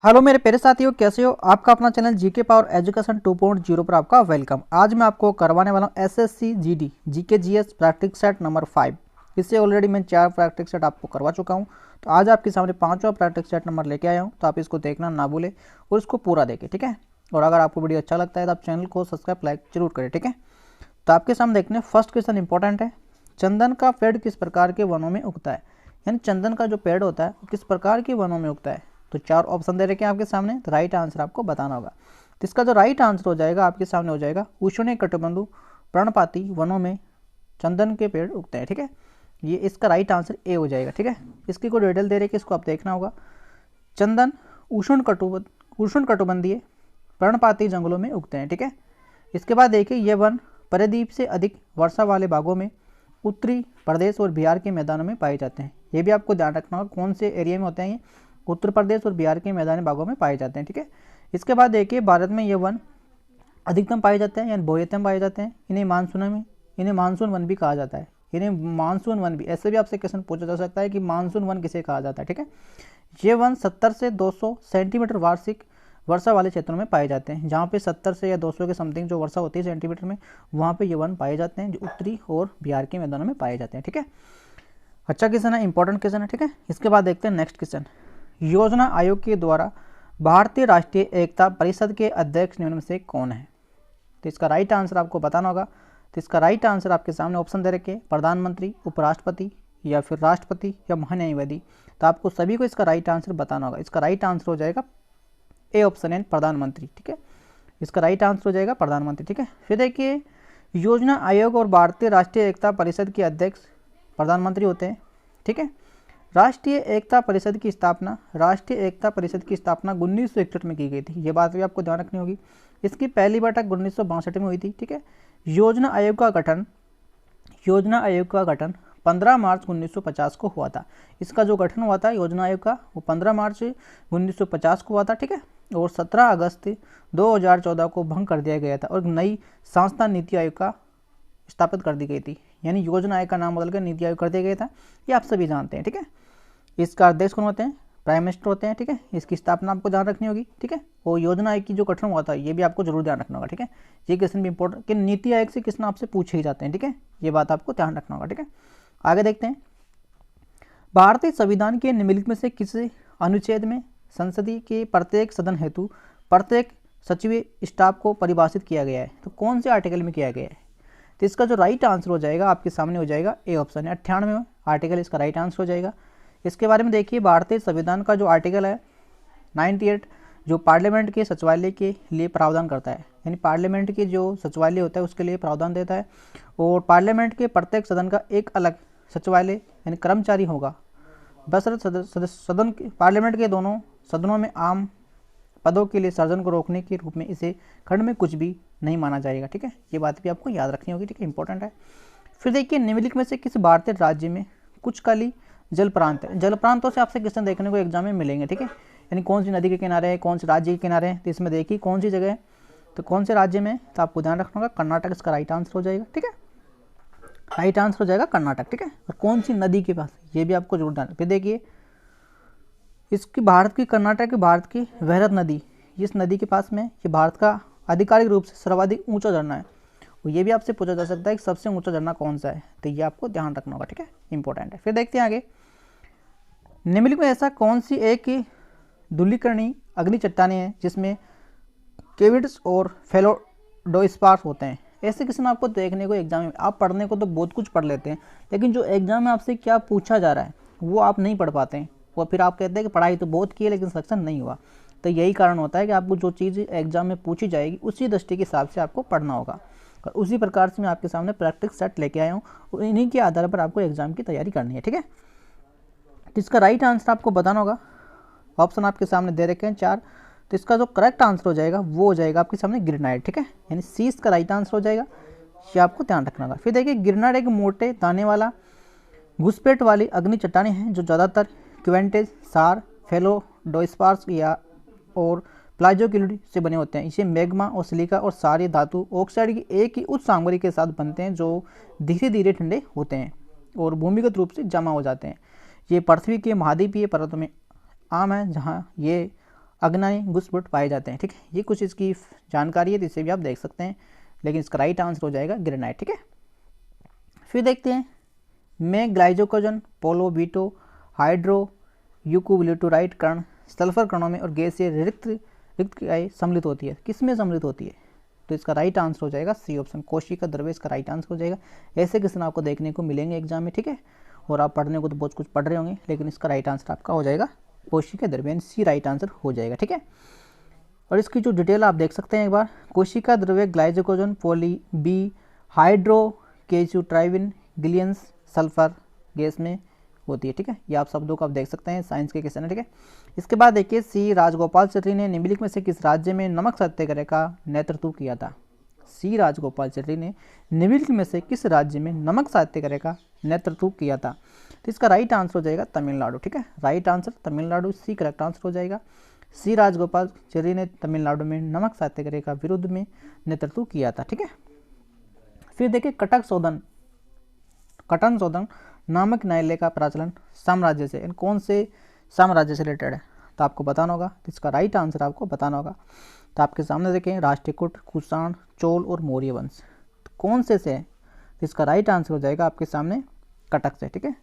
Hello मेरे प्यारे साथियों, कैसे हो? आपका अपना चैनल जीके पावर एजुकेशन 2.0 पर आपका वेलकम। आज मैं आपको करवाने वाला हूँ SSC GD GK GS practice set number 5। इससे ऑलरेडी मैं 4 प्रैक्टिस सेट आपको करवा चुका हूँ। तो आज आपके सामने 5वां प्रैक्टिस सेट नंबर लेके आया हूँ, तो आप इसको देखना ना भूलें और इसको पूरा देखें, ठीक है। और अगर आपको वीडियो अच्छा लगता है तो आप चैनल को सब्सक्राइब लाइक जरूर करें, ठीक है। तो आपके सामने देखने फर्स्ट क्वेश्चन इंपॉर्टेंट है। चंदन का पेड़ किस प्रकार के वनों में उगता है? यानी चंदन का जो पेड़ होता है किस प्रकार के वनों में उगता है? तो 4 ऑप्शन दे रखे हैं आपके सामने, तो राइट आंसर आपको बताना होगा। तो इसका जो राइट आंसर हो जाएगा आपके सामने हो जाएगा उष्णकटिबंधीय पर्णपाती वनों में चंदन के पेड़ उगते हैं, ठीक है। ये इसका राइट आंसर ए हो जाएगा, ठीक है। इसकी कोई डिटेल दे रखे इसको आप देखना होगा। चंदन उष्णकटिबंधीय पर्णपाती जंगलों में उगते हैं, ठीक है। इसके बाद देखिए ये वन परिद्वीप से अधिक वर्षा वाले भागों में उत्तरी प्रदेश और बिहार के मैदानों में पाए जाते हैं। ये भी आपको ध्यान रखना होगा कौन से एरिया में होते हैं ये, उत्तर प्रदेश और बिहार के मैदानी भागों में पाए जाते हैं, ठीक है। इसके बाद देखिए भारत में ये वन अधिकतम पाए जाते हैं यानी बहुयतम पाए जाते हैं। इन्हें मानसून वन भी कहा जाता है। इन्हें मानसून वन भी, ऐसे भी आपसे क्वेश्चन पूछा जा सकता है कि मानसून वन किसे कहा जाता है, ठीक है। ये वन 70 से 200 सेंटीमीटर वार्षिक वर्षा वाले क्षेत्रों में पाए जाते हैं। जहाँ पे 70 से या 200 के समथिंग जो वर्षा होती है सेंटीमीटर में, वहाँ पे ये वन पाए जाते हैं जो उत्तरी और बिहार के मैदानों में पाए जाते हैं, ठीक है। अच्छा क्वेश्चन है, इंपॉर्टेंट क्वेश्चन है, ठीक है। इसके बाद देखते हैं नेक्स्ट क्वेश्चन। योजना आयोग के द्वारा भारतीय राष्ट्रीय एकता परिषद के अध्यक्ष निम्न में से कौन है? तो इसका राइट आंसर आपको बताना होगा। तो इसका राइट आंसर आपके सामने ऑप्शन दे रखे, प्रधानमंत्री, उपराष्ट्रपति या फिर राष्ट्रपति या महान्यायवादी। तो आपको सभी को इसका राइट आंसर बताना होगा। इसका राइट आंसर हो जाएगा ए ऑप्शन है, प्रधानमंत्री, ठीक है। इसका राइट आंसर हो जाएगा प्रधानमंत्री, ठीक है। फिर देखिए योजना आयोग और भारतीय राष्ट्रीय एकता परिषद के अध्यक्ष प्रधानमंत्री होते हैं, ठीक है। राष्ट्रीय एकता परिषद की स्थापना 1961 में की गई थी। ये बात भी आपको ध्यान रखनी होगी। इसकी पहली बैठक 1962 में हुई थी, ठीक है। योजना आयोग का गठन 15 मार्च 1950 को हुआ था। इसका जो गठन हुआ था योजना आयोग का वो 15 मार्च 1950 को हुआ था, ठीक है। और 17 अगस्त 2014 को भंग कर दिया गया था और नई संस्था नीति आयोग का स्थापित कर दी गई थी। यानी योजना आयोग का नाम बदलकर नीति आयोग कर दिया गया था। ये आप सभी जानते हैं, ठीक है। इसका अध्यक्ष कौन होते हैं? प्राइम मिनिस्टर होते हैं, ठीक है। इसकी स्थापना आपको ध्यान रखनी होगी, ठीक है। और योजना आयोग की जो गठन हुआ था ये भी आपको जरूर ध्यान रखना होगा, ठीक है। ये क्वेश्चन भी इंपॉर्टेंट कि नीति आयोग से किस नाम से पूछे ही जाते हैं, ठीक है। ये बात आपको ध्यान रखना होगा, ठीक है। आगे देखते हैं। भारतीय संविधान के निम्नलिखित में से किस अनुच्छेद में संसदीय के प्रत्येक सदन हेतु प्रत्येक सचिवीय स्टाफ को परिभाषित किया गया है? तो कौन से आर्टिकल में किया गया है? तो इसका जो राइट आंसर हो जाएगा आपके सामने हो जाएगा ए ऑप्शन है, 98वां आर्टिकल इसका राइट आंसर हो जाएगा। इसके बारे में देखिए भारतीय संविधान का जो आर्टिकल है 98 जो पार्लियामेंट के सचिवालय के लिए प्रावधान करता है। यानी पार्लियामेंट के जो सचिवालय होता है उसके लिए प्रावधान देता है। और पार्लियामेंट के प्रत्येक सदन का एक अलग सचिवालय यानी कर्मचारी होगा। सदन पार्लियामेंट के दोनों सदनों में आम पदों के लिए सर्जन को रोकने के रूप में इसे खंड में कुछ भी नहीं माना जाएगा, ठीक है। ये बात भी आपको याद रखनी होगी, ठीक है, इंपॉर्टेंट है। फिर देखिए निम्नलिखित में से किस भारतीय राज्य में कुछ काली जल प्रांत है? जल प्रांतों से आपसे क्वेश्चन देखने को एग्जाम में मिलेंगे, ठीक है। यानी कौन सी नदी के किनारे है, कौन से राज्य के किनारे है, तो इसमें देखिए कौन सी जगह है, तो कौन से राज्य में, तो आपको ध्यान रखना होगा कर्नाटक इसका राइट आंसर हो जाएगा, ठीक है। राइट आंसर हो जाएगा कर्नाटक, ठीक है। और कौन सी नदी के पास, ये भी आपको जरूर ध्यान। फिर देखिए इसकी कर्नाटक की वृहद नदी, इस नदी के पास में ये भारत का आधिकारिक रूप से सर्वाधिक ऊंचा झरना है। और ये भी आपसे पूछा जा सकता है कि सबसे ऊंचा झरना कौन सा है, तो ये आपको ध्यान रखना होगा, ठीक है, इंपॉर्टेंट है। फिर देखते हैं आगे। निम्नलिखित में ऐसा कौन सी एक धूलिकर्णी अग्नि चट्टानें हैं जिसमें केविड्स और फेलोडोस्पार्स होते हैं? ऐसे क्वेश्चन आपको देखने को एग्जाम में, आप पढ़ने को तो बहुत कुछ पढ़ लेते हैं लेकिन जो एग्जाम में आपसे क्या पूछा जा रहा है वो आप नहीं पढ़ पाते हैं। वो फिर आप कहते हैं कि पढ़ाई तो बहुत की है लेकिन सिलेक्शन नहीं हुआ। तो यही कारण होता है कि आपको जो चीज़ एग्जाम में पूछी जाएगी उसी दृष्टि के हिसाब से आपको पढ़ना होगा। और उसी प्रकार से मैं आपके सामने प्रैक्टिस सेट लेके आया हूँ और इन्हीं के आधार पर आपको एग्जाम की तैयारी करनी है, ठीक है। तो इसका राइट आंसर आपको बताना होगा। ऑप्शन आपके सामने दे रखे हैं 4। तो इसका जो करेक्ट आंसर हो जाएगा वो हो जाएगा आपके सामने ग्रेनाइट, ठीक है। यानी सी इसका राइट आंसर हो जाएगा, ये आपको ध्यान रखना होगा। फिर देखिए ग्रेनाइट एक मोटे दाने वाला घुसपैठ वाली अग्नि चट्टानें हैं जो ज़्यादातर क्वेंटेज, सार, फेलोडोस्पार्स या और प्लाजोक्लिडी से बने होते हैं। इसे मैग्मा और सिलिका और सारे धातु ऑक्साइड की एक ही उच्च सामग्री के साथ बनते हैं जो धीरे धीरे ठंडे होते हैं और भूमिगत रूप से जमा हो जाते हैं। ये पृथ्वी के महाद्वीपीय पर्वतों में आम है जहाँ ये अग्नाई घुसपुट पाए जाते हैं। ठीक है, ये कुछ इसकी जानकारी है, तो इसे भी आप देख सकते हैं, लेकिन इसका राइट आंसर हो जाएगा ग्रेनाइट। ठीक है, फिर देखते हैं में ग्लाइकोजन, पोलो, बीटो, हाइड्रो यूकुबिलिटोराइट कण सल्फर कणों में और गैसीय रिक्त सम्मिलित होती है। किस में सम्मिलित होती है? तो इसका राइट आंसर हो जाएगा सी ऑप्शन, कोशिका द्रव्य इसका राइट आंसर हो जाएगा। ऐसे क्वेश्चन आपको देखने को मिलेंगे एग्जाम में। ठीक है, और आप पढ़ने को तो बहुत कुछ पढ़ रहे होंगे, लेकिन इसका राइट आंसर आपका हो जाएगा कोशिका द्रव्य, यानी सी राइट आंसर हो जाएगा। ठीक है, और इसकी जो डिटेल आप देख सकते हैं एक बार, कोशिका द्रव्य ग्लाइकोजन, पोली बी हाइड्रो केचुट्राइविन गिलियंस सल्फर गैस में होती है। ठीक है, ये आप शब्दों को आप देख सकते हैं, साइंस के क्वेश्चन है। ठीक है, इसके बाद देखिए सी राजगोपालाचारी ने निम्नलिखित में से किस राज्य में नमक सत्याग्रह का नेतृत्व किया था? सी राजगोपालाचारी ने निम्नलिखित में से किस राज्य में नमक सत्याग्रह का नेतृत्व किया था? तो इसका राइट आंसर हो जाएगा तमिलनाडु। ठीक है, right answer Tamil Nadu, C correct answer हो जाएगा। सी राजगोपालाचारी ने तमिलनाडु में नमक सत्याग्रह का विरोध में नेतृत्व किया था। ठीक है, फिर देखिए कटन शोधन नामक न्यायालय का प्रचलन साम्राज्य से, कौन से साम्राज्य से रिलेटेड है? तो आपको बताना होगा, तो इसका राइट आंसर आपको बताना होगा। तो आपके सामने देखें राष्ट्रकूट, कुषाण, चोल और मौर्य वंश, तो कौन से है? तो इसका राइट आंसर हो जाएगा आपके सामने कटक से। ठीक है,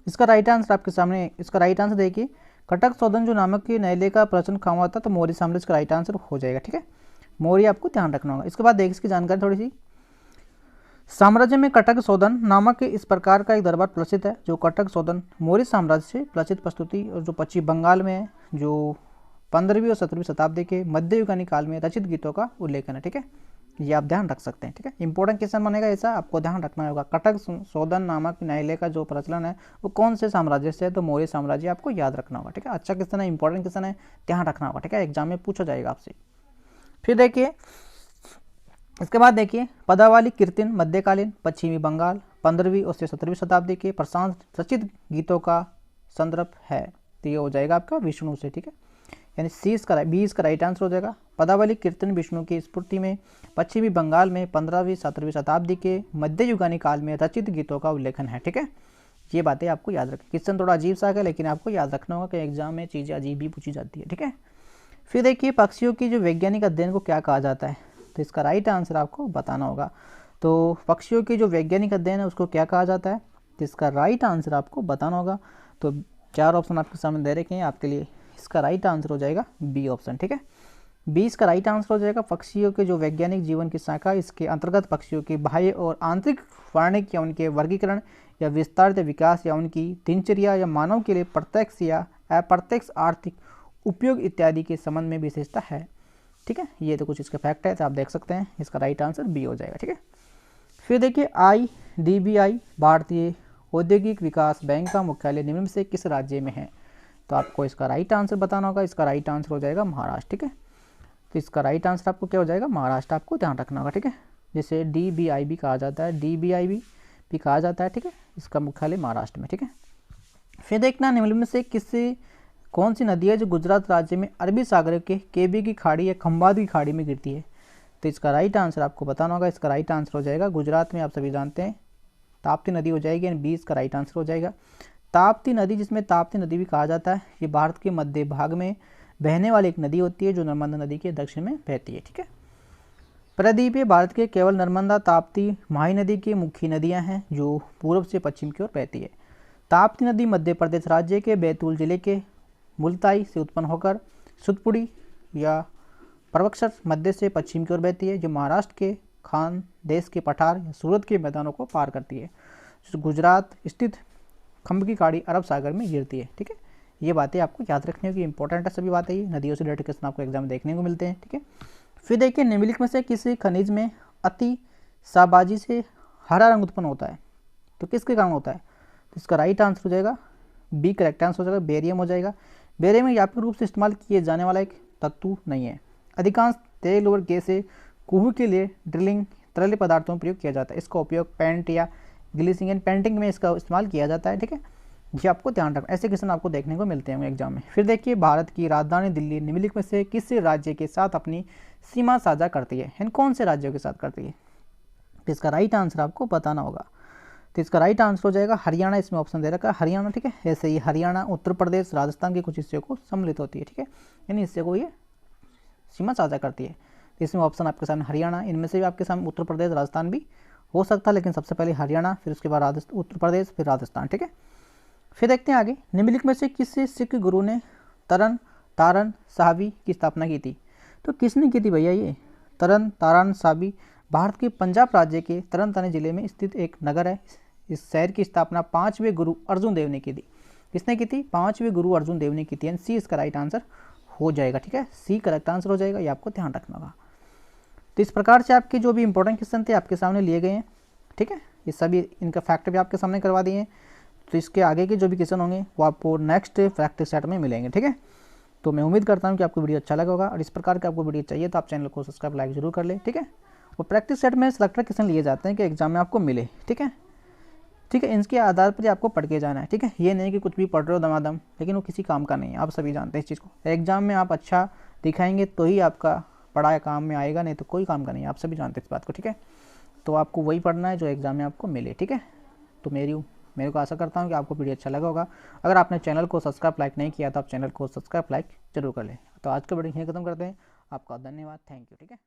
इसका राइट आंसर आपके सामने, इसका राइट आंसर देखिए कटक शोधन जो नामक के न्यायालय का प्रचलन कहाँ हुआ था? तो मौर्य साम्राज्य का राइट आंसर हो जाएगा। ठीक है, मौर्य आपको ध्यान रखना होगा। इसके बाद देखिए इसकी जानकारी थोड़ी सी, साम्राज्य में कटक शोधन नामक इस प्रकार का एक दरबार प्रसिद्ध है। जो कटक शोधन मौर्य साम्राज्य से प्रचित प्रस्तुति और जो पश्चिम बंगाल में है, जो 15वीं और 17वीं शताब्दी के मध्ययुगीन काल में रचित गीतों का उल्लेखन है। ठीक है, ये आप ध्यान रख सकते हैं। ठीक है, इंपॉर्टेंट क्वेश्चन बनेगा ऐसा, आपको ध्यान रखना होगा। कटक शोधन नामक न्यायालय का जो प्रचलन है वो कौन से साम्राज्य से है? तो मौर्य साम्राज्य, आपको याद रखना होगा। ठीक है, अच्छा क्वेश्चन है, इंपॉर्टेंट क्वेश्चन है, ध्यान रखना होगा। ठीक है, एग्जाम में पूछा जाएगा आपसे। फिर देखिए इसके बाद देखिए पदावली कीर्तन मध्यकालीन पश्चिमी बंगाल 15वीं और 17वीं शताब्दी के प्रशांत रचित गीतों का संदर्भ है। तो ये हो जाएगा आपका विष्णु से। ठीक है, यानी सी इसका राइट आंसर हो जाएगा। पदावली कीर्तन विष्णु की स्फूर्ति में पश्चिमी बंगाल में 15वीं 17वीं शताब्दी के मध्ययुगीन काल में रचित गीतों का उल्लेखन है। ठीक है, ये बातें आपको याद रखें। क्वेश्चन थोड़ा अजीब सा है, लेकिन आपको याद रखना होगा कि एग्जाम में चीज़ें अजीब भी पूछी जाती है। ठीक है, फिर देखिए पक्षियों की जो वैज्ञानिक अध्ययन को क्या कहा जाता है? तो इसका राइट आंसर आपको बताना होगा। तो पक्षियों की जो वैज्ञानिक अध्ययन है उसको क्या कहा जाता है? तो इसका राइट आंसर आपको बताना होगा। तो 4 ऑप्शन आपके सामने दे रखे हैं आपके लिए, इसका राइट आंसर हो जाएगा बी ऑप्शन। ठीक है, बी इसका राइट आंसर हो जाएगा। पक्षियों के जो वैज्ञानिक जीवन की शाखा, इसके अंतर्गत पक्षियों के बाह्य और आंतरिक वर्णिक या उनके वर्गीकरण या विस्तारित विकास या उनकी दिनचर्या या मानव के लिए प्रत्यक्ष या अप्रत्यक्ष आर्थिक उपयोग इत्यादि के संबंध में विशेषता है। ठीक है, ये तो कुछ इसके फैक्ट है, तो आप देख सकते हैं। इसका राइट आंसर बी हो जाएगा। ठीक है, फिर देखिए IDBI भारतीय औद्योगिक विकास बैंक का मुख्यालय निम्न में से किस राज्य में है? तो आपको इसका राइट आंसर बताना होगा। इसका राइट आंसर हो जाएगा महाराष्ट्र। ठीक है, तो इसका राइट आंसर आपको क्या हो जाएगा? महाराष्ट्र, आपको ध्यान रखना होगा। ठीक है, जिसे DBI भी कहा जाता है, DBI भी कहा जाता है। ठीक है, इसका मुख्यालय महाराष्ट्र में। ठीक है, फिर देखना निम्न में से कौन सी नदी है जो गुजरात राज्य में अरबी सागर के केबी की खाड़ी या खंबात की खाड़ी में गिरती है? तो इसका राइट आंसर आपको बताना होगा। इसका राइट आंसर हो जाएगा गुजरात में, आप सभी जानते हैं, ताप्ती नदी हो जाएगी, यानी 20 का राइट आंसर हो जाएगा। ताप्ती नदी, जिसमें ताप्ती नदी भी कहा जाता है, ये भारत के मध्य भाग में बहने वाली एक नदी होती है जो नर्मदा नदी के दक्षिण में बहती है। ठीक है, प्रदीप भारत के केवल नर्मदा, ताप्ती, माही नदी की मुख्य नदियाँ हैं जो पूर्व से पश्चिम की ओर बहती है। ताप्ती नदी मध्य प्रदेश राज्य के बैतूल जिले के मुल्ताई से उत्पन्न होकर सुतपुड़ी या प्रवक्षर मध्य से पश्चिम की ओर बहती है, जो महाराष्ट्र के खानदेश के पठार या सूरत के मैदानों को पार करती है। गुजरात स्थित खंब की खाड़ी अरब सागर में गिरती है। ठीक है, ये बातें आपको याद रखनी होगी, इंपॉर्टेंट है सभी बातें। ये नदियों से रिलेटेड क्वेश्चन आपको एग्जाम में देखने को मिलते हैं। ठीक है, फिर देखिए निम्नलिखित में से किसी खनिज में अति साबाजी से हरा रंग उत्पन्न होता है? तो किसके कारण होता है? तो इसका राइट आंसर हो जाएगा बी करेक्ट आंसर हो जाएगा, बेरियम हो जाएगा। बेरियम व्यापक रूप से इस्तेमाल किए जाने वाला एक तत्व नहीं है। अधिकांश तेल और गैसें कुएं के लिए ड्रिलिंग तरल पदार्थों में प्रयोग किया जाता है। इसका उपयोग पेंट या ग्लिसरीन पेंटिंग में इसका इस्तेमाल किया जाता है। ठीक है, ये आपको ध्यान रखना, ऐसे क्वेश्चन आपको देखने को मिलते हैं एग्जाम में। फिर देखिए, भारत की राजधानी दिल्ली निम्नलिखित में से किस राज्य के साथ अपनी सीमा साझा करती है, यानी कौन से राज्यों के साथ करती है? तो इसका राइट आंसर आपको बताना होगा। तो इसका राइट आंसर हो जाएगा हरियाणा, इसमें ऑप्शन दे रखा है हरियाणा, ठीक है। ऐसे ही हरियाणा, उत्तर प्रदेश, राजस्थान के कुछ हिस्से को सम्मिलित होती है, ठीक है, यानी हिस्से को ये सीमा साझा करती है। तो इसमें ऑप्शन आपके सामने हरियाणा, इनमें से भी आपके सामने उत्तर प्रदेश, राजस्थान भी हो सकता है, लेकिन सबसे पहले हरियाणा, फिर उसके बाद उत्तर प्रदेश, फिर राजस्थान, ठीक है। फिर देखते हैं आगे, निम्नलिखित में से किस सिख गुरु ने तरन तारण साहिबी की स्थापना की थी? तो किसने की थी भैया ये तरन तारण साहिबी? भारत के पंजाब राज्य के तरन तारण जिले में स्थित एक नगर है। इस शहर की स्थापना 5वें गुरु अर्जुन देव ने की थी। किसने की थी? 5वें गुरु अर्जुन देव ने की थी, सी इसका राइट आंसर हो जाएगा, ठीक है, सी करेक्ट आंसर हो जाएगा, ये आपको ध्यान रखना होगा। तो इस प्रकार से आपके जो भी इंपॉर्टेंट क्वेश्चन थे आपके सामने लिए गए हैं, ठीक है, ये सभी इनका फैक्ट भी आपके सामने करवा दिए हैं। तो इसके आगे के जो भी क्वेश्चन होंगे वो आपको नेक्स्ट प्रैक्टिस सेट में मिलेंगे, ठीक है। तो मैं उम्मीद करता हूँ कि आपको वीडियो अच्छा लगा होगा, और इस प्रकार का आपको वीडियो चाहिए तो आप चैनल को सब्सक्राइब लाइक जरूर कर ले, ठीक है। और प्रैक्टिस सेट में सिलेक्टेड क्वेश्चन लिए जाते हैं कि एग्जाम में आपको मिले, ठीक है, ठीक है। इनके आधार पर आपको पढ़ के जाना है, ठीक है। ये नहीं कि कुछ भी पढ़ रहे हो दमादम, लेकिन वो किसी काम का नहीं है, आप सभी जानते हैं इस चीज़ को। एग्जाम में आप अच्छा दिखाएंगे तो ही आपका पढ़ाया काम में आएगा, नहीं तो कोई काम का नहीं है, आप सभी जानते हैं इस बात को, ठीक है। तो आपको वही पढ़ना है जो एग्जाम में आपको मिले, ठीक है। तो मेरे को आशा करता हूँ कि आपको वीडियो अच्छा लगा होगा। अगर आपने चैनल को सब्सक्राइब लाइक नहीं किया तो आप चैनल को सब्सक्राइब लाइक जरूर कर लें। तो आज का वीडियो यहीं खत्म करते हैं। आपका धन्यवाद, थैंक यू, ठीक है।